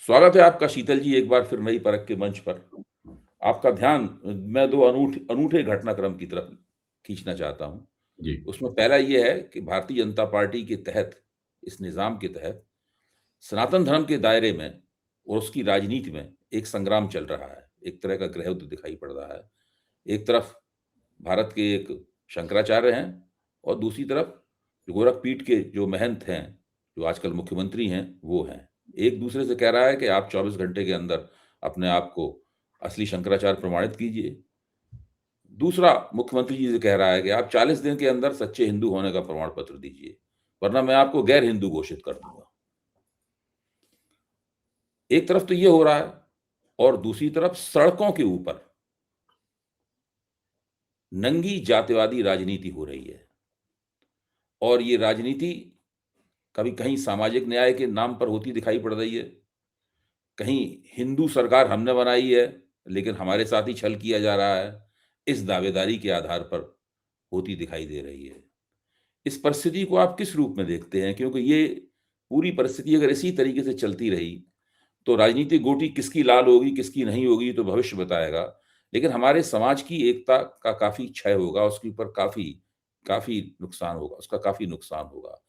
स्वागत है आपका शीतल जी एक बार फिर नई परख के मंच पर। आपका ध्यान मैं 2 अनूठे घटनाक्रम की तरफ खींचना चाहता हूँ। जी, उसमें पहला ये है कि भारतीय जनता पार्टी के तहत, इस निज़ाम के तहत सनातन धर्म के दायरे में और उसकी राजनीति में एक संग्राम चल रहा है। एक तरह का गृहयुद्ध दिखाई पड़ रहा है। एक तरफ भारत के एक शंकराचार्य हैं और दूसरी तरफ गोरखपीठ के जो महंत हैं, जो आजकल मुख्यमंत्री हैं, वो हैं। एक दूसरे से कह रहा है कि आप 24 घंटे के अंदर अपने आप को असली शंकराचार्य प्रमाणित कीजिए। दूसरा मुख्यमंत्री जी से कह रहा है कि आप 40 दिन के अंदर सच्चे हिंदू होने का प्रमाण पत्र दीजिए, वरना मैं आपको गैर हिंदू घोषित कर दूँगा। एक तरफ तो ये हो रहा है और दूसरी तरफ सड़कों के ऊपर नंगी जातिवादी राजनीति हो रही है और ये राजनीति कभी कहीं सामाजिक न्याय के नाम पर होती दिखाई पड़ रही है, कहीं हिंदू सरकार हमने बनाई है, लेकिन हमारे साथ ही छल किया जा रहा है, इस दावेदारी के आधार पर होती दिखाई दे रही है। इस परिस्थिति को आप किस रूप में देखते हैं? क्योंकि ये पूरी परिस्थिति अगर इसी तरीके से चलती रही, तो राजनीतिक गोटी किसकी लाल होगी, किसकी नहीं होगी, ये तो भविष्य बताएगा। लेकिन हमारे समाज की एकता का काफ़ी क्षय होगा, उसके ऊपर काफ़ी काफ़ी नुकसान होगा, उसका काफ़ी नुकसान होगा।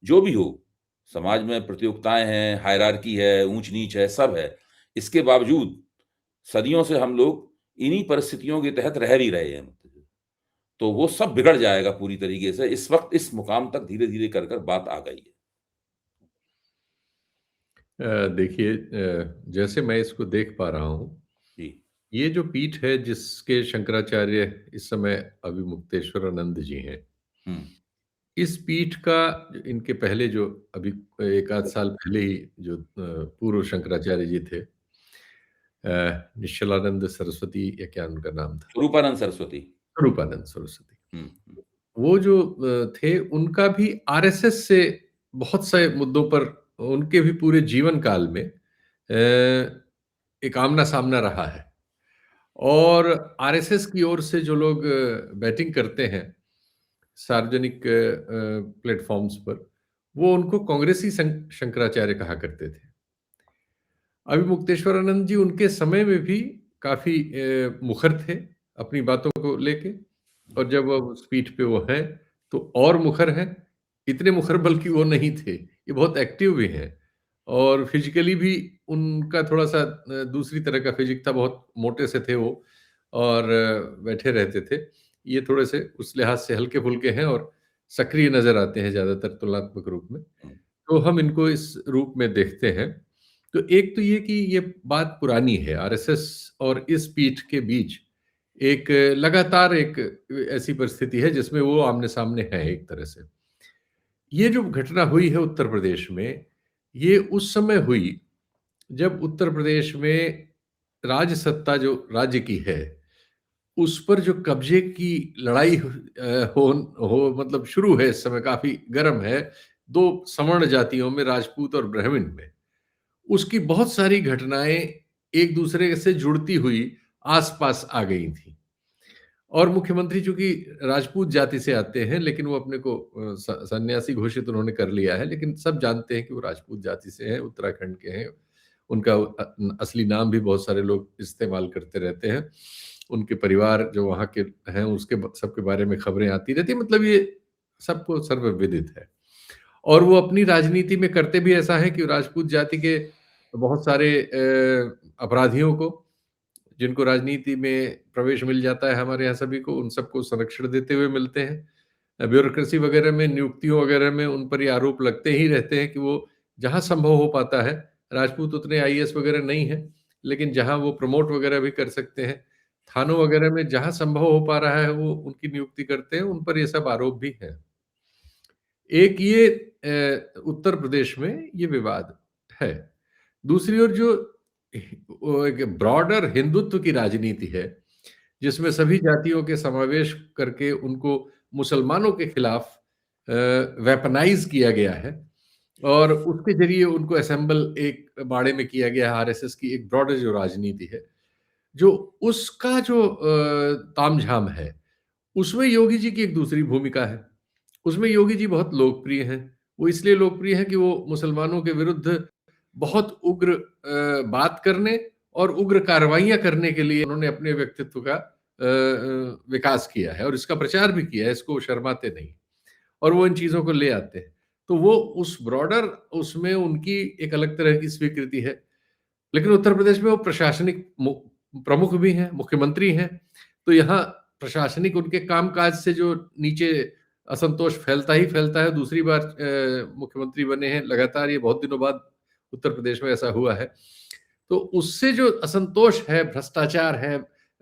जो भी हो, समाज में प्रतियोगिताएँ हैं, हायरार्की है, ऊँच-नीच है, सब है। इसके बावजूद सदियों से हम लोग इन्हीं परिस्थितियों के तहत रह भी रहे हैं। तो वो सब बिगड़ जाएगा पूरी तरीके से। इस वक़्त इस मुकाम तक धीरे-धीरे कर बात आ गई है। देखिए, जैसे मैं इसको देख पा रहा हूँ, जी। ये जो पीठ है जिसके शंकराचार्य इस समय अभी मुक्तेश्वरानंद जी हैं, हुँ। इस पीठ का इनके पहले जो अभी 1 आध साल पहले ही जो पूर्व शंकराचार्य जी थे, निश्चलानंद सरस्वती या क्या उनका नाम था? रूपानंद सरस्वती। स्वरूपानंद सरस्वती। हुँ, हुँ। वो जो थे उनका भी आरएसएस से बहुत से मुद्दों पर उनके भी पूरे जीवन काल में एक आमना-सामना रहा है। और आरएसएस की ओर से जो लोग बैटिंग करते हैं सार्वजनिक प्लेटफ़ॉर्म्स पर, वो उनको कांग्रेसी शंकराचार्य कहा करते थे। अभी मुक्तेश्वरानंद जी उनके समय में भी काफ़ी मुखर थे अपनी बातों को लेके, और जब वो उस पीठ पे वो हैं, तो और मुखर हैं। इतने मुखर बल्कि वो नहीं थे, ये बहुत एक्टिव भी हैं और फिज़िकली भी उनका थोड़ा-सा दूसरी तरह का फ़िज़िक था, बहुत मोटे से थे वो और बैठे रहते थे। ये थोड़े-से उस लिहाज से हल्के-फुल्के हैं और सक्रिय नज़र आते हैं ज़्यादातर तुलनात्मक रूप में। हुँ। तो हम इनको इस रूप में देखते हैं। तो एक तो ये कि ये बात पुरानी है, आरएसएस और इस पीठ के बीच एक लगातार एक ऐसी परिस्थिति है जिसमें वो आमने-सामने हैं एक तरह से। ये जो घटना हुई है उत्तर प्रदेश में, ये उस समय हुई जब उत्तर प्रदेश में राज सत्ता जो राज्य की है, उस पर जो कब्जे की लड़ाई हो मतलब शुरू है, इस समय काफ़ी गर्म है, 2 सवर्ण जातियों में, राजपूत और ब्राह्मण में। उसकी बहुत सारी घटनाएँ एक दूसरे से जुड़ती हुई आस-पास आ गई थी। और मुख्यमंत्री चूँकि राजपूत जाति से आते हैं, लेकिन वो अपने को सन्यासी घोषित उन्होंने कर लिया है, लेकिन सब जानते हैं कि वो राजपूत जाति से हैं, उत्तराखंड के हैं। उनका असली नाम भी बहुत सारे लोग इस्तेमाल करते रहते हैं। उनके परिवार जो वहाँ के हैं, उसके सबके बारे में खबरें आती रहती हैं, मतलब ये सबको सर्वविदित है। और वो अपनी राजनीति में करते भी ऐसा है कि राजपूत जाति के बहुत सारे अपराधियों को, जिनको राजनीति में प्रवेश मिल जाता है हमारे यहाँ सभी को, उन सबको संरक्षण देते हुए मिलते हैं। ब्यूरोक्रेसी वगैरह में, नियुक्तियों वगैरह में उन पर ये आरोप लगते ही रहते हैं कि वो जहाँ संभव हो पाता है, राजपूत उतने आईएएस वगैरह नहीं हैं, लेकिन जहाँ वो प्रमोट वगैरह भी कर सकते हैं, थानों वगैरह में जहाँ संभव हो पा रहा है, वो उनकी नियुक्ति करते हैं, उन पर ये सब आरोप भी हैं। एक ये उत्तर प्रदेश में ये विवाद है। दूसरी ओर जो वो एक ब्रॉडर हिंदुत्व की राजनीति है, जिसमें सभी जातियों के समावेश करके उनको मुसलमानों के खिलाफ वेपनाइज़ किया गया है और उसके ज़रिए उनको असेंबल एक बाड़े में किया गया है। आरएसएस की एक ब्रॉडर जो राजनीति है, जो उसका जो तामझाम है, उसमें योगी जी की एक दूसरी भूमिका है। उसमें योगी जी बहुत लोकप्रिय हैं। वो इसलिए लोकप्रिय हैं कि वो मुसलमानों के विरुद्ध बहुत उग्र बात करने और उग्र कार्रवाइयां करने के लिए उन्होंने अपने व्यक्तित्व का विकास किया है और इसका प्रचार भी किया है, इसको शर्माते नहीं और वो इन चीजों को ले आते हैं। तो वो उस ब्रॉडर उसमें उनकी एक अलग तरह की स्वीकृति है। लेकिन उत्तर प्रदेश में वो प्रशासनिक प्रमुख भी हैं, मुख्यमंत्री हैं, तो यहाँ प्रशासनिक उनके कामकाज से जो नीचे असंतोष फैलता ही फैलता है। दूसरी बार मुख्यमंत्री बने हैं लगातार, ये बहुत दिनों बाद उत्तर प्रदेश में ऐसा हुआ है। तो उससे जो असंतोष है, भ्रष्टाचार है,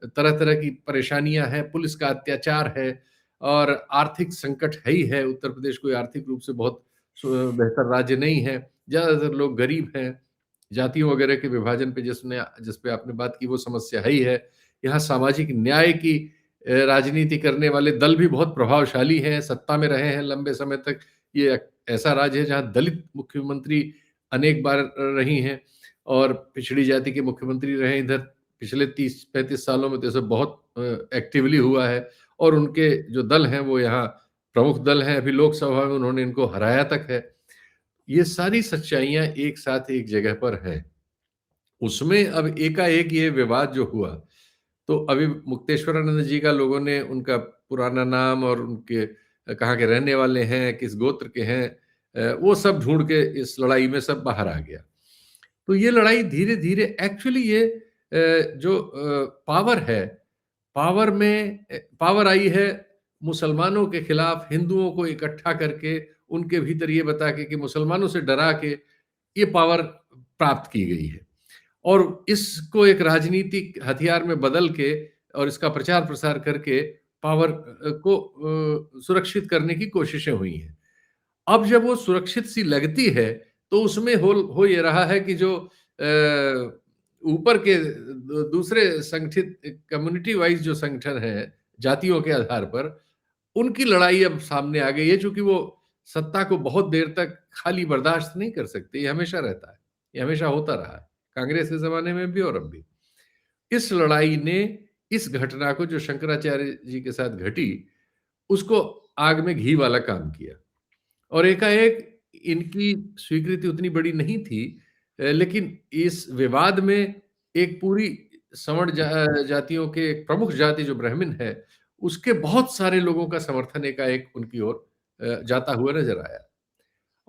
तरह-तरह की परेशानियां हैं, पुलिस का अत्याचार है और आर्थिक संकट है ही है। उत्तर प्रदेश कोई आर्थिक रूप से बहुत बेहतर राज्य नहीं है। ज्यादातर लोग गरीब हैं। जातियों वगैरह के विभाजन पे जिस पे आपने बात की वो समस्या है ही है। यहाँ सामाजिक न्याय की राजनीति करने वाले दल भी बहुत प्रभावशाली हैं, सत्ता में रहे हैं लंबे समय तक। ये ऐसा राज्य है जहाँ दलित मुख्यमंत्री अनेक बार रही हैं और पिछड़ी जाति के मुख्यमंत्री रहे इधर पिछले 30-35 सालों में, तो ये बहुत एक्टिवली हुआ है और उनके जो दल हैं वो यहाँ प्रमुख दल हैं। अभी लोकसभा में उन्होंने इनको हराया तक है। ये सारी सच्चाइयां एक साथ एक जगह पर हैं। उसमें अब एकाएक ये विवाद जो हुआ, तो अभी मुक्तेश्वरानंद जी का लोगों ने उनका पुराना नाम और उनके कहाँ के रहने वाले हैं, किस गोत्र के हैं, वो सब ढूंढ के इस लड़ाई में सब बाहर आ गया। तो ये लड़ाई धीरे धीरे एक्चुअली ये जो पावर है, पावर आई है मुसलमानों के खिलाफ, हिंदुओं को इकट्ठा करके उनके भीतर ये बता के कि मुसलमानों से डरा के ये पावर प्राप्त की गई है और इसको एक राजनीतिक हथियार में बदल के और इसका प्रचार प्रसार करके पावर को सुरक्षित करने की कोशिशें हुई हैं। अब जब वो सुरक्षित सी लगती है तो उसमें हो ये रहा है कि जो ऊपर के दूसरे संगठित कम्युनिटी वाइज जो संगठन है जातियों के आधार पर, उनकी लड़ाई अब सामने आ गई है। चूंकि वो सत्ता को बहुत देर तक खाली बर्दाश्त नहीं कर सकते, ये हमेशा रहता है, ये हमेशा होता रहा है, कांग्रेस के जमाने में भी और अब भी। इस लड़ाई ने इस घटना को जो शंकराचार्य जी के साथ घटी, उसको आग में घी वाला काम किया और एकाएक इनकी स्वीकृति उतनी बड़ी नहीं थी, लेकिन इस विवाद में एक पूरी सवर्ण जातियों के एक प्रमुख जाति जो ब्राह्मण है, उसके बहुत सारे लोगों का समर्थन एकाएक उनकी ओर जाता हुआ नजर आया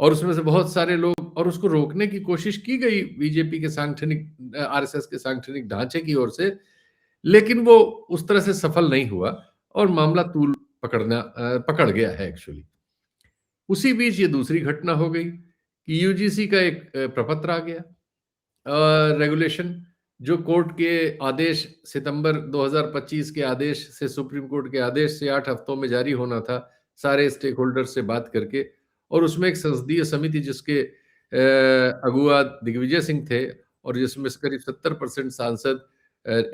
और उसमें से बहुत सारे लोग, और उसको रोकने की कोशिश की गई बीजेपी के सांगठनिक आरएसएस के सांगठनिक ढांचे की ओर से, लेकिन वो उस तरह से सफल नहीं हुआ और मामला तूल पकड़ गया है एक्चुअली। उसी बीच ये दूसरी घटना हो गई कि यूजीसी का एक प्रपत्र आ गया, रेगुलेशन, जो कोर्ट के आदेश सितंबर 2025 के आदेश से, सुप्रीम कोर्ट के आदेश से 8 हफ्तों में जारी होना था सारे स्टेक होल्डर से बात करके, और उसमें एक संसदीय समिति जिसके अगुआ दिग्विजय सिंह थे और जिसमें से करीब 70% सांसद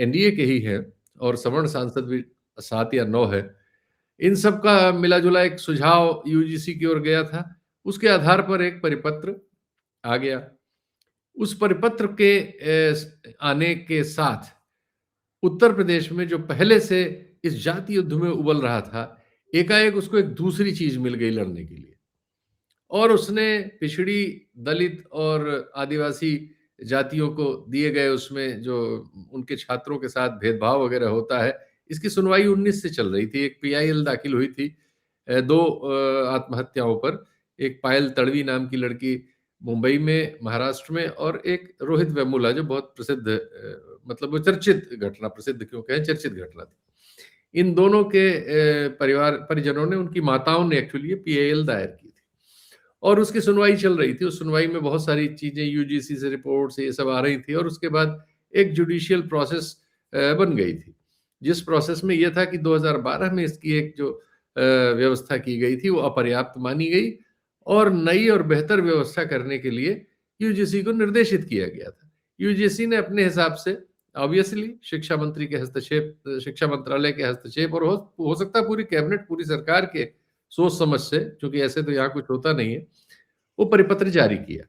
एनडीए के ही हैं और सवर्ण सांसद भी 7 या 9 है। इन सब का मिला जुला एक सुझाव यूजीसी की ओर गया था। उसके आधार पर एक परिपत्र आ गया। उस परिपत्र के आने के साथ उत्तर प्रदेश में जो पहले से इस जाति युद्ध में उबल रहा था, एकाएक उसको एक दूसरी चीज मिल गई लड़ने के लिए और उसने पिछड़ी, दलित और आदिवासी जातियों को दिए गए उसमें जो उनके छात्रों के साथ भेदभाव वगैरह होता है, इसकी सुनवाई 19 से चल रही थी। एक पीआईएल दाखिल हुई थी 2 आत्महत्याओं पर, एक पायल तड़वी नाम की लड़की मुंबई में, महाराष्ट्र में, और एक रोहित वेमुला जो बहुत प्रसिद्ध मतलब वो चर्चित घटना, प्रसिद्ध क्यों कहें, चर्चित घटना थी। इन दोनों के परिजनों ने, उनकी माताओं ने एक्चुअली पीआईएल दायर की थी और उसकी सुनवाई चल रही थी। उस सुनवाई में बहुत सारी चीजें यूजीसी से रिपोर्ट से ये सब आ रही थी और उसके बाद एक जुडिशियल प्रोसेस बन गई थी, जिस प्रोसेस में यह था कि 2012 में इसकी एक जो व्यवस्था की गई थी वो अपर्याप्त मानी गई और नई और बेहतर व्यवस्था करने के लिए यूजीसी को निर्देशित किया गया था। यूजीसी ने अपने हिसाब से ऑब्वियसली शिक्षा मंत्री के हस्तक्षेप, शिक्षा मंत्रालय के हस्तक्षेप और हो सकता है पूरी कैबिनेट, पूरी सरकार के सोच समझ से, क्योंकि ऐसे तो यहाँ कुछ होता नहीं है, वो परिपत्र जारी किया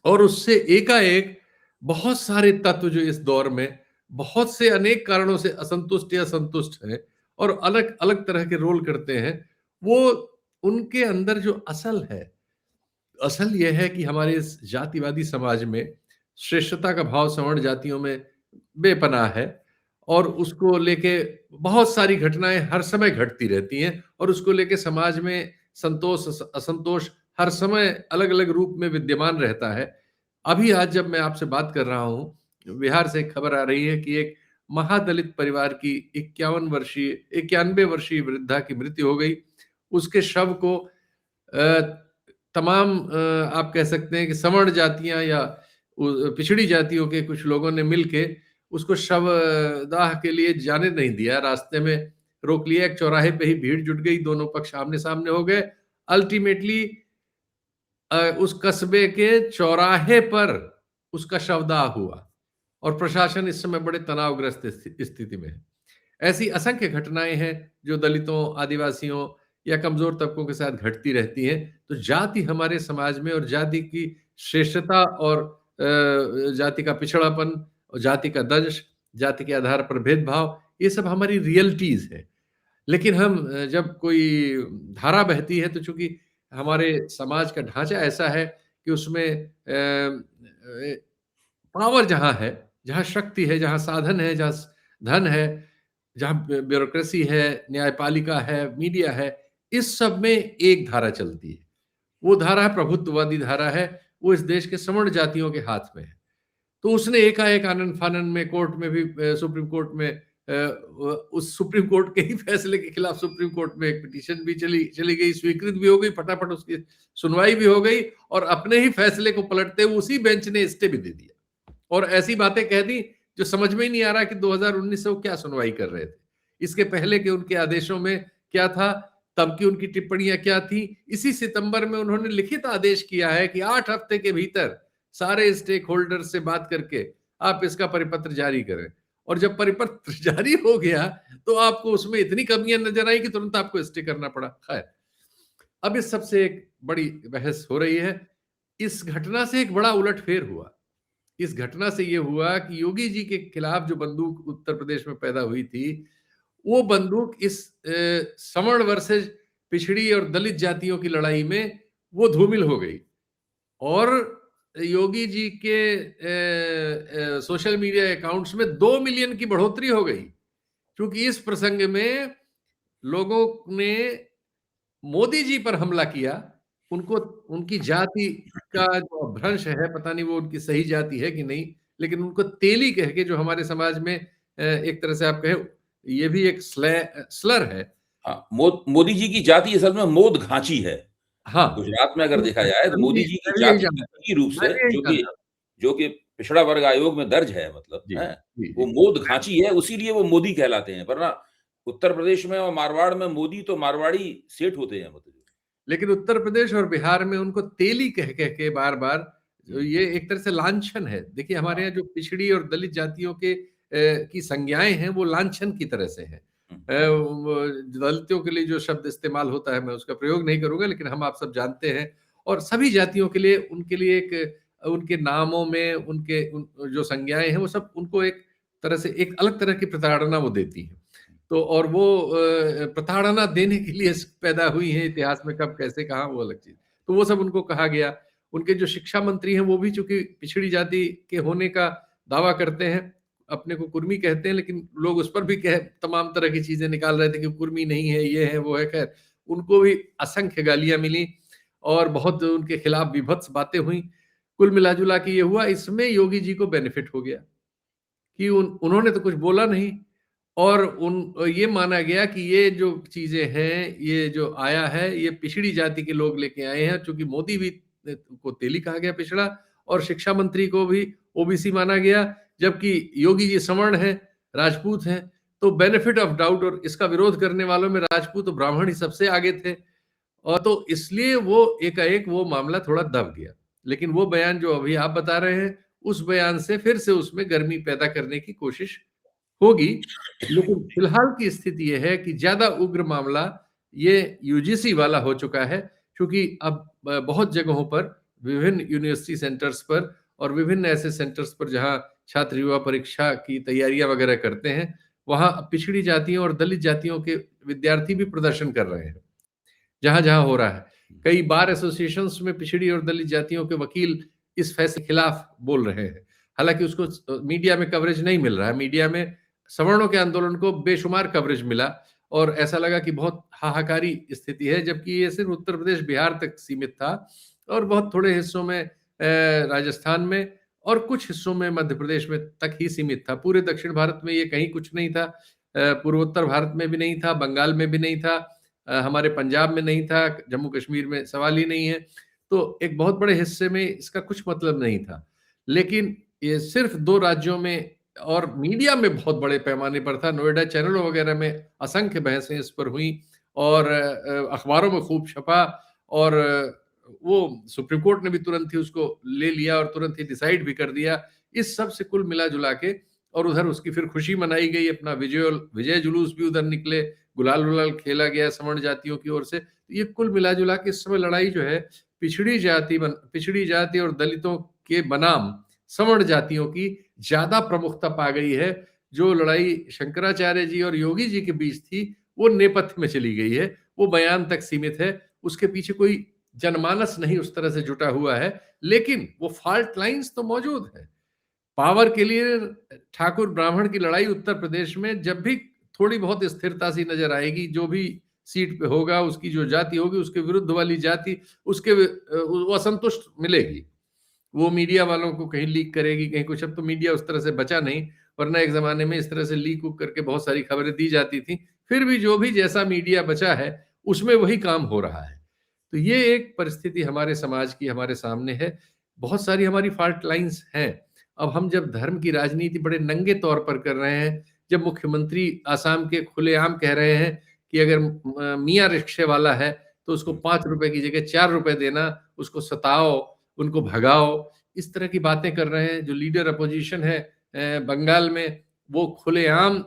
और उससे एकाएक बहुत सारे तत्व जो इस दौर में बहुत से अनेक कारणों से असंतुष्ट या संतुष्ट हैं और अलग अलग तरह के रोल करते हैं, वो उनके अंदर जो असल है असल ये है कि हमारे इस जातिवादी समाज में श्रेष्ठता का भाव सवर्ण जातियों में बेपनाह है, और उसको लेके बहुत सारी घटनाएं हर समय घटती रहती हैं, और उसको लेके समाज में संतोष असंतोष हर समय अलग अलग रूप में विद्यमान रहता है। अभी आज जब मैं आपसे बात कर रहा हूँ, बिहार से एक खबर आ रही है कि एक महादलित परिवार की 91 वर्षीय वृद्धा की मृत्यु हो गई। उसके शव को तमाम आप कह सकते हैं कि सवर्ण जातियां या पिछड़ी जातियों के कुछ लोगों ने मिलके उसको शवदाह के लिए जाने नहीं दिया, रास्ते में रोक लिया। एक चौराहे पे ही भीड़ जुट गई, दोनों पक्ष आमने सामने हो गए। अल्टीमेटली उस कस्बे के चौराहे पर उसका शवदाह हुआ, और प्रशासन इस समय बड़े तनावग्रस्त स्थिति में है। ऐसी असंख्य घटनाएं हैं जो दलितों, आदिवासियों या कमजोर तबकों के साथ घटती रहती हैं। तो जाति हमारे समाज में, और जाति की श्रेष्ठता और जाति का पिछड़ापन और जाति का दंश, जाति के आधार पर भेदभाव, ये सब हमारी रियलिटीज है। लेकिन हम जब कोई धारा बहती है, तो चूंकि हमारे समाज का ढांचा ऐसा है कि उसमें पावर जहाँ है, जहाँ शक्ति है, जहाँ साधन है, जहाँ धन है, जहाँ ब्यूरोक्रेसी है, न्यायपालिका है, मीडिया है, इस सब में एक धारा चलती है। वो धारा प्रभुत्ववादी धारा है। वो इस देश के सवर्ण जातियों के हाथ में है। तो उसने एकाएक आनन फानन में कोर्ट में भी, सुप्रीम कोर्ट में, उस सुप्रीम कोर्ट के ही फैसले के खिलाफ सुप्रीम कोर्ट में एक पिटीशन भी चली गई, स्वीकृत भी हो गई, फटाफट उसकी सुनवाई भी हो गई, और अपने ही फैसले को पलटते हुए उसी बेंच ने स्टे भी दे दिया, और ऐसी बातें कह दी जो समझ में ही नहीं आ रहा कि 2019 से वो क्या सुनवाई कर रहे थे। इसके पहले के उनके आदेशों में क्या था, तब की उनकी टिप्पणियां क्या थी। इसी सितंबर में उन्होंने लिखित आदेश किया है कि 8 हफ्ते के भीतर सारे स्टेक होल्डर से बात करके आप इसका परिपत्र जारी करें। और जब परिपत्र जारी हो गया तो आपको उसमें इतनी कमियां नजर आई कि तुरंत आपको स्टे करना पड़ा। खैर, अब इस सबसे एक बड़ी बहस हो रही है। इस घटना से एक बड़ा उलटफेर हुआ। इस घटना से यह हुआ कि योगी जी के खिलाफ जो बंदूक उत्तर प्रदेश में पैदा हुई थी, वो बंदूक इस सवर्ण वर्सेज पिछड़ी और दलित जातियों की लड़ाई में वो धूमिल हो गई, और योगी जी के सोशल मीडिया अकाउंट्स में 2 मिलियन की बढ़ोतरी हो गई, क्योंकि इस प्रसंग में लोगों ने मोदी जी पर हमला किया। उनको उनकी जाति का जो भ्रंश है, पता नहीं वो उनकी सही जाति है कि नहीं, लेकिन उनको तेली कह के, जो हमारे समाज में एक तरह से आप कहें ये भी एक स्लर है। हाँ, मोदी जी की जाति असल में मोद घाची है। हाँ, गुजरात में अगर देखा जाए तो मैं मोदी भी जी की मैं भी यही जाति जानना तकनीकी रूप मैं से, भी यही जानना जो कि पिछड़ा वर्ग आयोग में दर्ज है, मतलब जी, है, जी, वो जी। मोद घाची है, उसीलिए वो मोदी कहलाते हैं। वरना उत्तर प्रदेश में और मारवाड़ में मोदी तो मारवाड़ी सेठ होते हैं, मतलब। लेकिन उत्तर प्रदेश और बिहार में उनको तेली कह के बार-बार, ये एक तरह से लांछन है। देखिए, हमारे हाँ। यहाँ जो पिछड़ी और दलित जातियों के की संज्ञाएँ हैं, वो लांछन की तरह से हैं। हुँ। दलितों के लिए जो शब्द इस्तेमाल होता है, मैं उसका प्रयोग नहीं करूँगा, लेकिन हम आप सब जानते हैं। और सभी जातियों के लिए, उनके लिए एक उनके नामों में उनके जो संज्ञाएँ हैं, वो सब उनको एक तरह से एक अलग तरह की प्रताड़ना वो देती हैं। तो और वो प्रताड़ना देने के लिए पैदा हुई हैं, इतिहास में कब, कैसे, कहाँ, वो अलग चीज़। तो वो सब उनको कहा गया। उनके जो शिक्षा मंत्री हैं, वो भी चूँकि पिछड़ी जाति के होने का दावा करते हैं, अपने को कुर्मी कहते हैं, लेकिन लोग उस पर भी तमाम तरह की चीज़ें निकाल रहे थे कि कुर्मी नहीं है, ये है, वो है। खैर, उनको भी असंख्य गालियाँ मिली और बहुत उनके खिलाफ विभत्स बातें हुई। कुल मिला-जुला के ये हुआ, इसमें योगी जी को बेनिफिट हो गया कि उन्होंने तो कुछ बोला नहीं, और ये माना गया कि ये जो चीजें हैं, ये जो आया है, ये पिछड़ी जाति के लोग लेके आए हैं। चूंकि मोदी भी को तेली कहा गया, पिछड़ा, और शिक्षा मंत्री को भी ओबीसी माना गया, जबकि योगी जी सवर्ण हैं, राजपूत हैं। तो बेनिफिट ऑफ डाउट, और इसका विरोध करने वालों में राजपूत और ब्राह्मण ही सबसे आगे थे, और तो इसलिए वो एकाएक वो मामला थोड़ा दब गया। लेकिन वो बयान जो अभी आप बता रहे हैं, उस बयान से फिर से उसमें गर्मी पैदा करने की कोशिश होगी। लेकिन फिलहाल की स्थिति ये है कि ज्यादा उग्र मामला ये यूजीसी वाला हो चुका है, क्योंकि अब बहुत जगहों पर, विभिन्न यूनिवर्सिटी सेंटर्स पर और विभिन्न ऐसे सेंटर्स पर जहां छात्र युवा परीक्षा की तैयारियां वगैरह करते हैं, वहां पिछड़ी जातियों और दलित जातियों के विद्यार्थी भी प्रदर्शन कर रहे हैं, जहां जहां हो रहा है। कई बार एसोसिएशंस में पिछड़ी और दलित जातियों के वकील इस फैसले के खिलाफ बोल रहे हैं। हालांकि उसको मीडिया में कवरेज नहीं मिल रहा है। मीडिया में सवर्णों के आंदोलन को बेशुमार कवरेज मिला और ऐसा लगा कि बहुत हाहाकारी स्थिति है, जबकि ये सिर्फ उत्तर प्रदेश बिहार तक सीमित था और बहुत थोड़े हिस्सों में राजस्थान में और कुछ हिस्सों में मध्य प्रदेश में तक ही सीमित था। पूरे दक्षिण भारत में ये कहीं कुछ नहीं था, पूर्वोत्तर भारत में भी नहीं था, बंगाल में भी नहीं था, हमारे पंजाब में नहीं था, जम्मू कश्मीर में सवाल ही नहीं है। तो एक बहुत बड़े हिस्से में इसका कुछ मतलब नहीं था। लेकिन ये सिर्फ 2 राज्यों में और मीडिया में बहुत बड़े पैमाने पर था। नोएडा चैनलों वगैरह में असंख्य बहसें इस पर हुई और अखबारों में खूब छपा और वो सुप्रीम कोर्ट ने भी तुरंत ही उसको ले लिया और तुरंत ही डिसाइड भी कर दिया। इस सब से कुल मिला जुला के और उधर उसकी फिर खुशी मनाई गई, अपना विजय जुलूस भी उधर निकले, गुलाल वुलाल खेला गया सवर्ण जातियों की ओर से। ये कुल मिला जुला के इस समय लड़ाई जो है पिछड़ी जाति और दलितों के बनाम सवर्ण जातियों की ज्यादा प्रमुखता पा गई है। जो लड़ाई शंकराचार्य जी और योगी जी के बीच थी वो नेपथ्य में चली गई है, वो बयान तक सीमित है, उसके पीछे कोई जनमानस नहीं उस तरह से जुटा हुआ है, लेकिन वो फॉल्ट लाइंस तो मौजूद है। पावर के लिए ठाकुर ब्राह्मण की लड़ाई उत्तर प्रदेश में जब भी थोड़ी बहुत स्थिरता सी नजर आएगी, जो भी सीट पे होगा उसकी जो जाति होगी उसके विरुद्ध वाली जाति उसके वो असंतुष्ट मिलेगी, वो मीडिया वालों को कहीं लीक करेगी कहीं कुछ। अब तो मीडिया उस तरह से बचा नहीं, वरना एक जमाने में इस तरह से लीक उक करके बहुत सारी खबरें दी जाती थी। फिर भी जो भी जैसा मीडिया बचा है उसमें वही काम हो रहा है। तो ये एक परिस्थिति हमारे समाज की हमारे सामने है। बहुत सारी हमारी फॉल्ट लाइंस हैं। अब हम जब धर्म की राजनीति बड़े नंगे तौर पर कर रहे हैं, जब मुख्यमंत्री आसाम के खुलेआम कह रहे हैं कि अगर मियाँ रिक्शे वाला है तो उसको 5 रुपए की जगह 4 रुपए देना, उसको सताओ, उनको भगाओ, इस तरह की बातें कर रहे हैं। जो लीडर अपोजिशन है बंगाल में, वो खुलेआम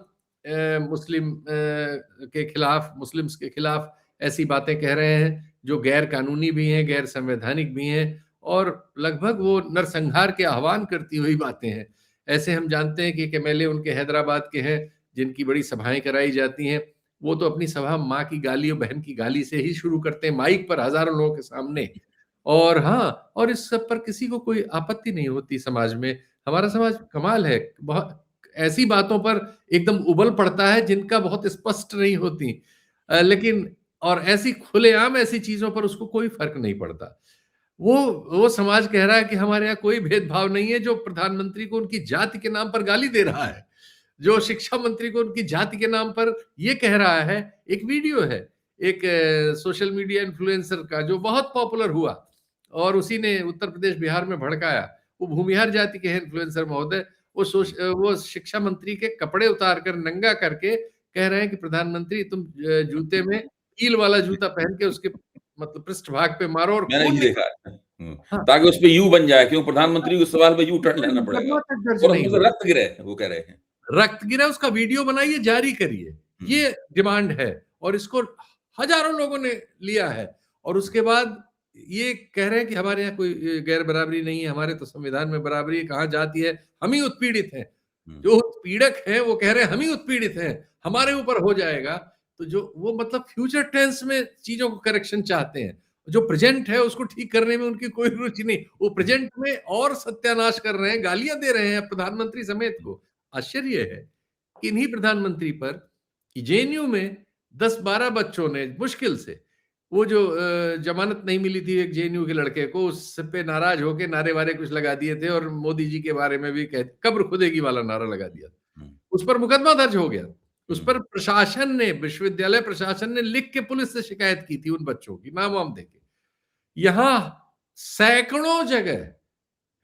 मुस्लिम के खिलाफ, मुस्लिम्स के खिलाफ ऐसी बातें कह रहे हैं जो गैर कानूनी भी हैं, गैर संवैधानिक भी हैं और लगभग वो नरसंहार के आह्वान करती हुई बातें हैं। ऐसे हम जानते हैं कि एक एमएलए उनके हैदराबाद के हैं जिनकी बड़ी सभाएं कराई जाती हैं, वो तो अपनी सभा माँ की गाली और बहन की गाली से ही शुरू करते हैं, माइक पर हजारों लोगों के सामने। और हाँ, और इस सब पर किसी को कोई आपत्ति नहीं होती समाज में। हमारा समाज कमाल है, बहुत ऐसी बातों पर एकदम उबल पड़ता है जिनका बहुत स्पष्ट नहीं होती, लेकिन और ऐसी खुलेआम ऐसी चीजों पर उसको कोई फर्क नहीं पड़ता। वो समाज कह रहा है कि हमारे यहाँ कोई भेदभाव नहीं है, जो प्रधानमंत्री को उनकी जाति के नाम पर गाली दे रहा है, जो शिक्षा मंत्री को उनकी जाति के नाम पर ये कह रहा है। एक वीडियो है एक सोशल मीडिया इन्फ्लुएंसर का जो बहुत पॉपुलर हुआ और उसी ने उत्तर प्रदेश बिहार में भड़काया। वो भूमिहार जाति के हैं इन्फ्लुएंसर महोदय। वो शिक्षा मंत्री के कपड़े उतार कर नंगा करके कह रहे हैं कि प्रधानमंत्री तुम जूते में हील वाला जूता पहन के उसके मतलब पृष्ठभाग पे मारो और मैंने खून ये देखा है। हाँ, ताकि उसपे यू बन जाए, क्यों प्रधानमंत्री को इस सवाल पे यू टर्न लेना पड़ेगा मुकदमा तक दर्ज और नहीं उसमें हुआ। से रक्त गिरे, वो कह रहे हैं। रक्त गिरा, उसका वीडियो बनाइए, जारी करिए, हुँ, ये डिमांड है और इसको हजारों लोगों ने लिया है। और उसके बाद ये कह रहे हैं कि हमारे यहाँ कोई गैर बराबरी नहीं है, हमारे तो संविधान में बराबरी है, कहाँ जाति है, हम ही उत्पीड़ित हैं। हुँ, जो उत्पीड़क हैं वो कह रहे हैं हम ही उत्पीड़ित हैं, हमारे ऊपर हो जाएगा। तो जो वो मतलब फ्यूचर टेंस में चीजों को करेक्शन चाहते हैं, जो प्रेजेंट है उसको ठीक करने में उनकी कोई रुचि नहीं, वो प्रेजेंट में और सत्यानाश कर रहे हैं, गालियां दे रहे हैं प्रधानमंत्री समेत को। आश्चर्य है कि इन्हीं प्रधानमंत्री पर जेएनयू में 10-12 बच्चों ने मुश्किल से, वो जो जमानत नहीं मिली थी एक जेएनयू के लड़के को, उस पे नाराज होके नारे वारे कुछ लगा दिए थे और मोदी जी के बारे में भी कब्र खुदेगी वाला नारा लगा दिया। हुँ, उस पर मुकदमा दर्ज हो गया। उस हुँ, पर प्रशासन ने, विश्वविद्यालय प्रशासन ने लिख के पुलिस से शिकायत की थी उन बच्चों की, नाम वाम देके। यहाँ सैकड़ों जगह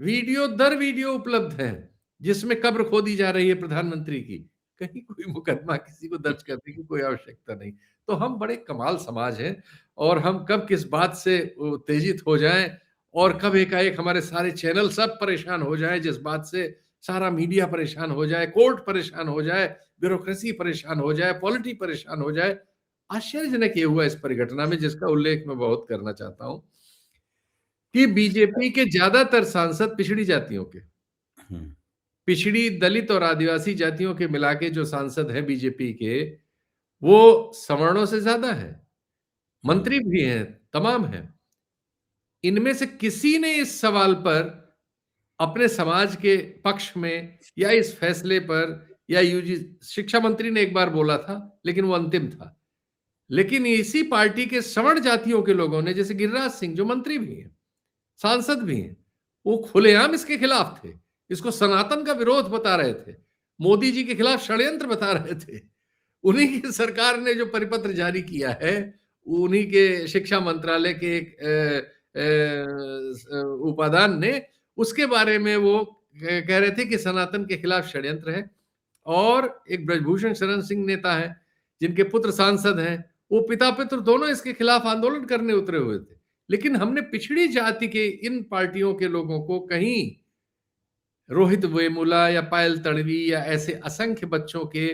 वीडियो दर वीडियो उपलब्ध है जिसमें कब्र खोदी जा रही है प्रधानमंत्री की। कहीं कोई मुकदमा किसी को दर्ज करने की कोई आवश्यकता नहीं। तो हम बड़े कमाल समाज हैं और हम कब किस बात से उत्तेजित हो जाएं और कब एकाएक हमारे सारे चैनल सब परेशान हो जाएं, जिस बात से सारा मीडिया परेशान हो जाए, कोर्ट परेशान हो जाए, ब्यूरोक्रेसी परेशान हो जाए, पॉलिटी परेशान हो जाए। आश्चर्यजनक ये हुआ इस परिघटना में, जिसका उल्लेख मैं बहुत करना चाहता हूं कि बीजेपी के ज्यादातर सांसद पिछड़ी जातियों के, हुँ, पिछड़ी दलित और आदिवासी जातियों के मिला के जो सांसद हैं बीजेपी के, वो सवर्णों से ज्यादा है। मंत्री भी हैं, तमाम हैं। इनमें से किसी ने इस सवाल पर अपने समाज के पक्ष में या इस फैसले पर या यूजी शिक्षा मंत्री ने एक बार बोला था, लेकिन वो अंतिम था। लेकिन इसी पार्टी के सवर्ण जातियों के लोगों ने, जैसे गिरिराज सिंह जो मंत्री भी हैं, सांसद भी हैं, वो खुलेआम इसके खिलाफ थे। इसको सनातन का विरोध बता रहे थे। मोदी जी के खिलाफ षड्यंत्र बता रहे थे। उन्हीं की सरकार ने जो परिपत्र जारी किया है, उन्हीं के शिक्षा मंत्रालय के एक उपादान ने, उसके बारे में वो कह रहे थे कि सनातन के खिलाफ षड्यंत्र है। और एक ब्रजभूषण शरण सिंह नेता है, जिनके पुत्र सांसद हैं, वो पिता पुत्र दोनों इसके खिलाफ आंदोलन करने उतरे हुए थे। लेकिन हमने पिछड़ी जाति के इन पार्टियों के लोगों को कहीं रोहित वेमुला या पायल तड़वी या ऐसे असंख्य बच्चों के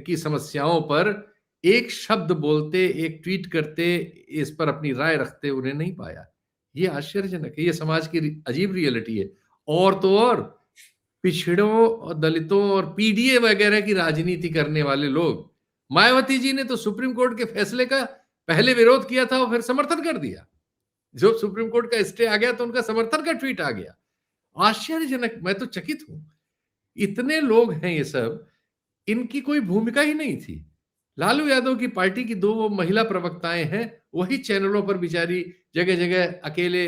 की समस्याओं पर एक शब्द बोलते, एक ट्वीट करते, इस पर अपनी राय रखते उन्हें नहीं पाया। ये आश्चर्यजनक है। ये समाज की अजीब रियलिटी है। और तो और पिछड़ों और दलितों और पीडीए वगैरह की राजनीति करने वाले लोग, मायावती जी ने तो सुप्रीम कोर्ट के फैसले का पहले विरोध किया था और फिर समर्थन कर दिया। जब सुप्रीम कोर्ट का स्टे आ गया तो उनका समर्थन का ट्वीट आ गया। आश्चर्यजनक, मैं तो चकित हूं। इतने लोग हैं ये सब, इनकी कोई भूमिका ही नहीं थी। लालू यादव की पार्टी की 2 वो महिला प्रवक्ताएं हैं, वही चैनलों पर बेचारी जगह जगह अकेले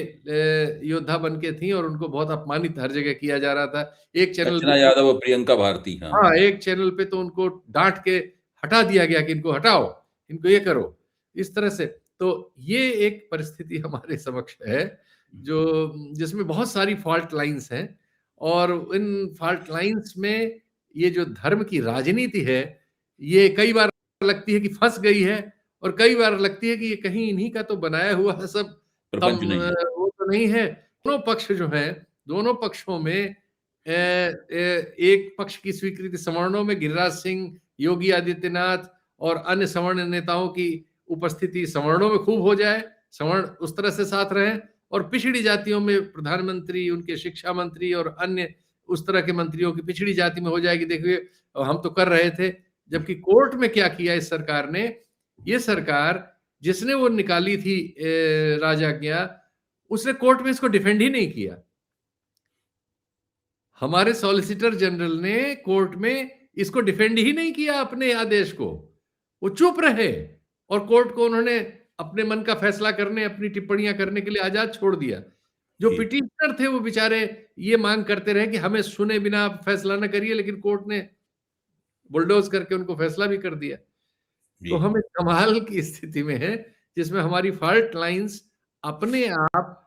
योद्धा बन के थी और उनको बहुत अपमानित हर जगह किया जा रहा था। एक चैनल अर्चना पे, यादव और प्रियंका भारती। हाँ हाँ, एक चैनल पे तो उनको डांट के हटा दिया गया कि इनको हटाओ, इनको ये करो, इस तरह से। तो ये एक परिस्थिति हमारे समक्ष है, जो जिसमें बहुत सारी फॉल्ट लाइंस हैं। और इन फॉल्ट लाइंस में ये जो धर्म की राजनीति है, ये कई बार लगती है कि फंस गई है, और कई बार लगती है कि ये कहीं इन्हीं का तो बनाया हुआ है सब, प्रपंच नहीं है। वो तो नहीं है। दोनों पक्ष जो है, दोनों पक्षों में एक पक्ष की स्वीकृति सवर्णों में गिरिराज सिंह, योगी आदित्यनाथ और अन्य सवर्ण नेताओं की उपस्थिति सवर्णों में खूब हो जाए, सवर्ण उस तरह से साथ रहें, और पिछड़ी जातियों में प्रधानमंत्री, उनके शिक्षा मंत्री और अन्य उस तरह के मंत्रियों की पिछड़ी जाति में हो जाएगी, देखिए हम तो कर रहे थे। जबकि कोर्ट में क्या किया इस सरकार ने, ये सरकार जिसने वो निकाली थी राजाज्ञा, उसने कोर्ट में इसको डिफेंड ही नहीं किया। हमारे सॉलिसिटर जनरल ने कोर्ट में इसको डिफेंड ही नहीं किया अपने आदेश को, वो चुप रहे, और कोर्ट को उन्होंने अपने मन का फैसला करने, अपनी टिप्पणियां करने के लिए आजाद छोड़ दिया। जो जी। पिटिशनर थे वो बेचारे ये मांग करते रहे कि हमें सुने बिना आप फैसला न करिए, लेकिन कोर्ट ने बुलडोज करके उनको फैसला भी कर दिया। तो जी। हम एक कमाल की स्थिति में है, जिसमें हमारी फॉल्ट लाइंस अपने आप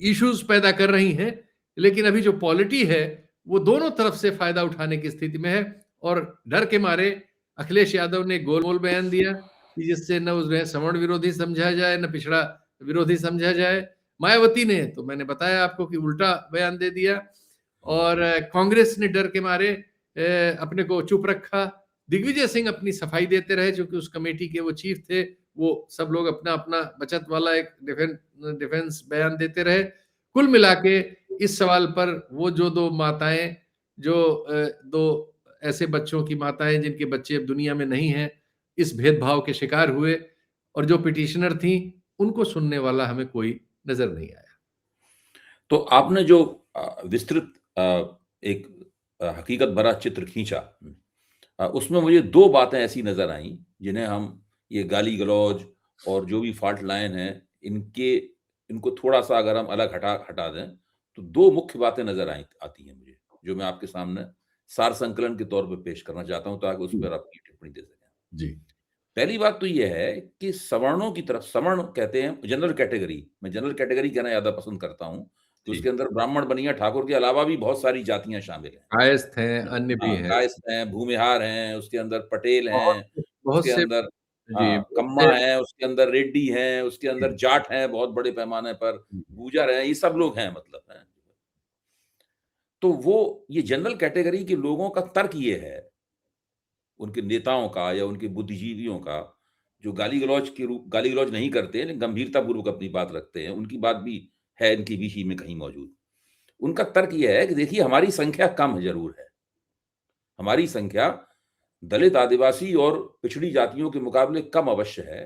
इश्यूज पैदा कर रही हैं, लेकिन अभी जो पॉलिटी है वो दोनों तरफ से फायदा उठाने की स्थिति में है। और डर के मारे अखिलेश यादव ने गोल बयान दिया कि जिससे न उन्हें सवर्ण विरोधी समझा जाए, न पिछड़ा विरोधी समझा जाए। मायावती ने तो मैंने बताया आपको कि उल्टा बयान दे दिया। और कांग्रेस ने डर के मारे अपने को चुप रखा। दिग्विजय सिंह अपनी सफाई देते रहे, क्योंकि उस कमेटी के वो चीफ थे। वो सब लोग अपना अपना बचत वाला एक डिफेंस बयान देते रहे। कुल मिला के इस सवाल पर वो जो 2 माताएं, जो 2 ऐसे बच्चों की माताएं जिनके बच्चे अब दुनिया में नहीं हैं, इस भेदभाव के शिकार हुए, और जो पिटिशनर थी, उनको सुनने वाला हमें कोई नजर नहीं आया। तो आपने जो विस्तृत एक हकीकत भरा चित्र खींचा, उसमें मुझे 2 बातें ऐसी नजर आई जिन्हें हम, ये गाली गलौज और जो भी फॉल्ट लाइन है, इनको थोड़ा सा अगर हम अलग हटा दें, तो 2 मुख्य बातें नजर आती हैं मुझे, जो मैं आपके सामने सार संकलन के तौर पर पेश करना चाहता हूं, ताकि उस पर आपकी टिप्पणी दे सकें। जी। पहली बात तो ये है कि सवर्णों की तरफ, सवर्ण कहते हैं जनरल कैटेगरी, मैं जनरल कैटेगरी कहना ज्यादा पसंद करता हूं, तो उसके अंदर ब्राह्मण, बनिया, ठाकुर के अलावा भी बहुत सारी जातियां शामिल हैं। कायस्थ हैं, अन्य भी हाँ, हैं। कायस्थ हैं, भूमिहार हैं, उसके अंदर पटेल बहुत हैं, बहुत उसके से अंदर जी, बहुत कम्मा से हैं, उसके अंदर रेड्डी हैं, उसके अंदर जाट हैं बहुत बड़े पैमाने पर, गुर्जर हैं, ये सब लोग हैं, मतलब हैं। तो वो ये जनरल कैटेगरी के लोगों का तर्क ये है, उनके नेताओं का या उनके बुद्धिजीवियों का, जो गाली गलौज नहीं करते हैं, लेकिन गंभीरतापूर्वक अपनी बात रखते हैं, उनकी बात भी है इनकी विषय में कहीं मौजूद। उनका तर्क ये है कि देखिए, हमारी संख्या कम ज़रूर है, हमारी संख्या दलित, आदिवासी और पिछड़ी जातियों के मुकाबले कम अवश्य है,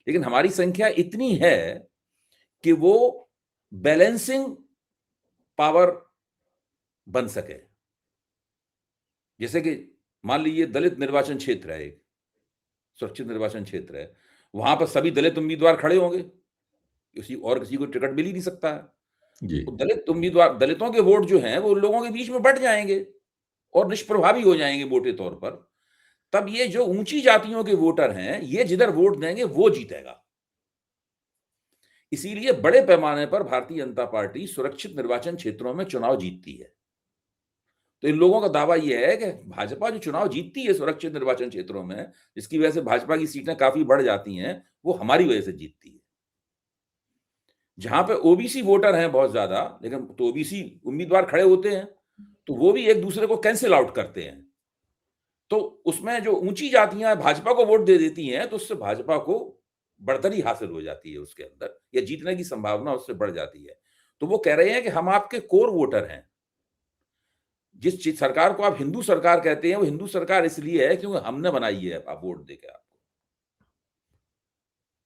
लेकिन हमारी संख्या इतनी है कि वो बैलेंसिंग पावर बन सके। जैसे कि मान लीजिए दलित निर्वाचन क्षेत्र है, एक सुरक्षित निर्वाचन क्षेत्र है, वहां पर सभी दलित उम्मीदवार खड़े होंगे, किसी को टिकट मिल ही नहीं सकता है। जी। तो दलित उम्मीदवार, दलितों के वोट जो हैं वो उन लोगों के बीच में बँट जाएंगे और निष्प्रभावी हो जाएंगे मोटे तौर पर। तब ये जो ऊंची जातियों के वोटर हैं, ये जिधर वोट देंगे वो जीतेगा। इसीलिए बड़े पैमाने पर भारतीय जनता पार्टी सुरक्षित निर्वाचन क्षेत्रों में चुनाव जीतती है। तो इन लोगों का दावा यह है कि भाजपा जो चुनाव जीतती है सुरक्षित निर्वाचन क्षेत्रों में, जिसकी वजह से भाजपा की सीटें काफी बढ़ जाती हैं, वो हमारी वजह से जीतती है। जहां पे ओबीसी वोटर हैं बहुत ज्यादा, लेकिन तो ओबीसी उम्मीदवार खड़े होते हैं, तो वो भी एक दूसरे को कैंसिल आउट करते हैं। तो उसमें जो ऊंची जातियां भाजपा को वोट दे देती हैं, तो उससे भाजपा को बढ़तरी हासिल हो जाती है उसके अंदर, या जीतने की संभावना उससे बढ़ जाती है। तो वो कह रहे हैं कि हम आपके कोर वोटर हैं। जिस सरकार को आप हिंदू सरकार कहते हैं, वो हिंदू सरकार इसलिए है क्योंकि हमने बनाई है, आप वोट देके आपको।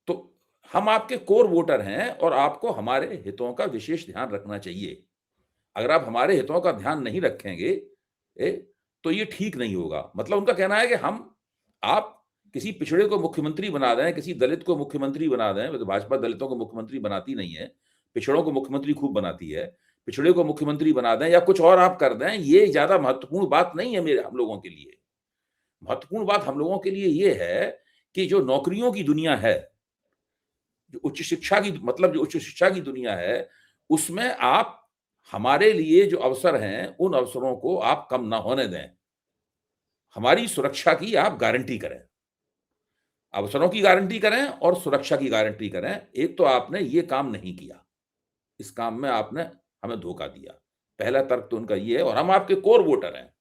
तो हम आपके कोर वोटर हैं और आपको हमारे हितों का विशेष ध्यान रखना चाहिए। अगर आप हमारे हितों का ध्यान नहीं रखेंगे, तो ये ठीक नहीं होगा। मतलब उनका कहना है कि आप किसी पिछड़े को मुख्यमंत्री बना दें, किसी दलित को मुख्यमंत्री बना दें, तो भाजपा दलितों को मुख्यमंत्री बनाती नहीं है, पिछड़ों को मुख्यमंत्री खूब बनाती है। पिछड़े को मुख्यमंत्री बना दें या कुछ और आप कर दें, ये ज्यादा महत्वपूर्ण बात नहीं है हम लोगों के लिए। महत्वपूर्ण बात हम लोगों के लिए ये है कि जो नौकरियों की दुनिया है, जो उच्च शिक्षा की दुनिया है, उसमें आप हमारे लिए जो अवसर हैं, उन अवसरों को आप कम ना होने दें। हमारी सुरक्षा की आप गारंटी करें। अवसरों की गारंटी करें और सुरक्षा की गारंटी करें। एक तो आपने ये काम नहीं किया। इस काम में आपने हमें धोखा दिया। पहला तर्क तो उनका ये है, और हम आपके कोर वोटर हैं।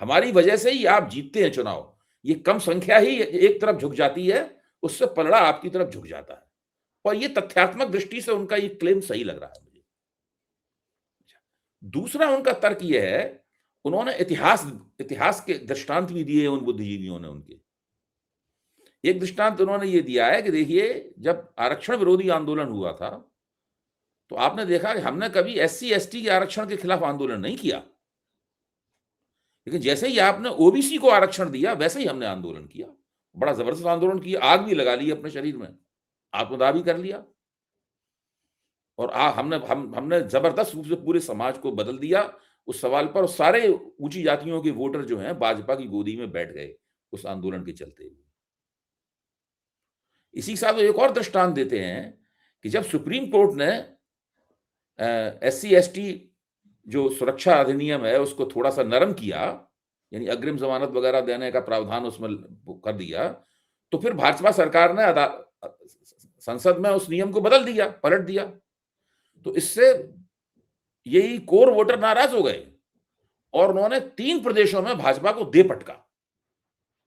हमारी वजह से ही आप जीतते हैं चुनाव। ये कम संख्या ही एक तरफ झुक जाती है, उससे पलड़ा आपकी तरफ झुक जाता है। और ये तथ्यात्मक दृष्टि से उनका ये क्लेम सही लग रहा है मुझे। दूसरा उनका तर्क ये है, उन्होंने इतिहास के दृष्टांत भी दिए उन बुद्धिजीवियों ने उनके। एक दृष्टांत उन्होंने ये दिया है कि देखिए, जब आरक्षण विरोधी आंदोलन हुआ था, तो आपने देखा कि हमने कभी एससी एसटी के आरक्षण के खिलाफ आंदोलन नहीं किया, लेकिन जैसे ही आपने ओबीसी को आरक्षण दिया, वैसे ही हमने आंदोलन किया। बड़ा जबरदस्त आंदोलन किया, आग भी लगा ली अपने शरीर में, आत्मदाह भी कर लिया, और हमने जबरदस्त रूप से पूरे समाज को बदल दिया उस सवाल पर। सारे ऊंची जातियों के वोटर जो हैं भाजपा की गोदी में बैठ गए उस आंदोलन के चलते। इसी के साथ वो एक और दृष्टांत देते हैं कि जब सुप्रीम कोर्ट ने एससी एसटी जो सुरक्षा अधिनियम है उसको थोड़ा सा नरम किया, यानी अग्रिम जमानत वगैरह देने का प्रावधान उसमें कर दिया, तो फिर भाजपा सरकार ने संसद में उस नियम को बदल दिया, पलट दिया। तो इससे यही कोर वोटर नाराज हो गए और उन्होंने 3 प्रदेशों में भाजपा को दे पटका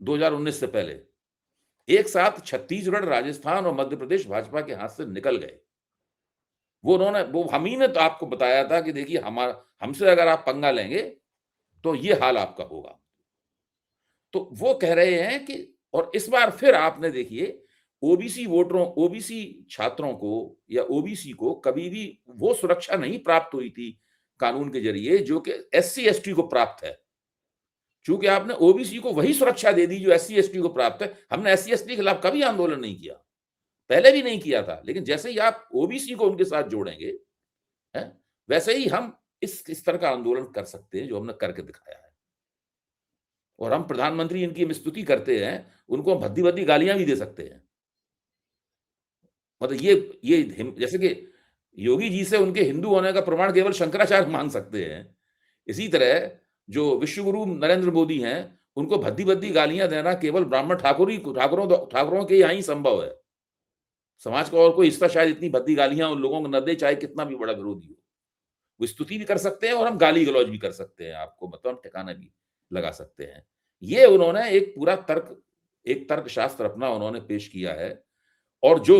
2019 से पहले। एक साथ छत्तीसगढ़, राजस्थान और मध्य प्रदेश भाजपा के हाथ से निकल गए। वो हम ही ने तो आपको बताया था कि देखिए, हमसे अगर आप पंगा लेंगे तो ये हाल आपका होगा। तो वो कह रहे हैं कि, और इस बार फिर आपने देखिए, ओबीसी छात्रों को या ओबीसी को कभी भी वो सुरक्षा नहीं प्राप्त हुई थी कानून के जरिए जो कि एससी एसटी को प्राप्त है। चूंकि आपने ओबीसी को वही सुरक्षा दे दी जो एससी एसटी को प्राप्त है। हमने एससी एसटी के खिलाफ कभी आंदोलन नहीं किया, पहले भी नहीं किया था, लेकिन जैसे ही आप ओबीसी को उनके साथ जोड़ेंगे, वैसे ही हम इस तरह का आंदोलन कर सकते हैं जो हमने करके दिखाया है। और हम प्रधानमंत्री इनकी स्तुति करते हैं, उनको भद्दी भद्दी गालियां भी दे सकते हैं। मतलब ये जैसे कि योगी जी से उनके हिंदू होने का प्रमाण केवल शंकराचार्य मांग सकते हैं, इसी तरह जो विश्वगुरु नरेंद्र मोदी हैं, उनको भद्दी भद्दी गालियां देना केवल ब्राह्मण ठाकुरों के यहाँ ही संभव है। समाज का और कोई हिस्सा शायद इतनी भद्दी गालियां उन लोगों को न दे, चाहे कितना भी बड़ा विरोधी हो। वो स्तुति भी कर सकते हैं और हम गाली गलौज भी कर सकते हैं, आपको मतलब ठिकाना भी लगा सकते हैं। ये उन्होंने एक पूरा तर्क शास्त्र अपना उन्होंने पेश किया है, और जो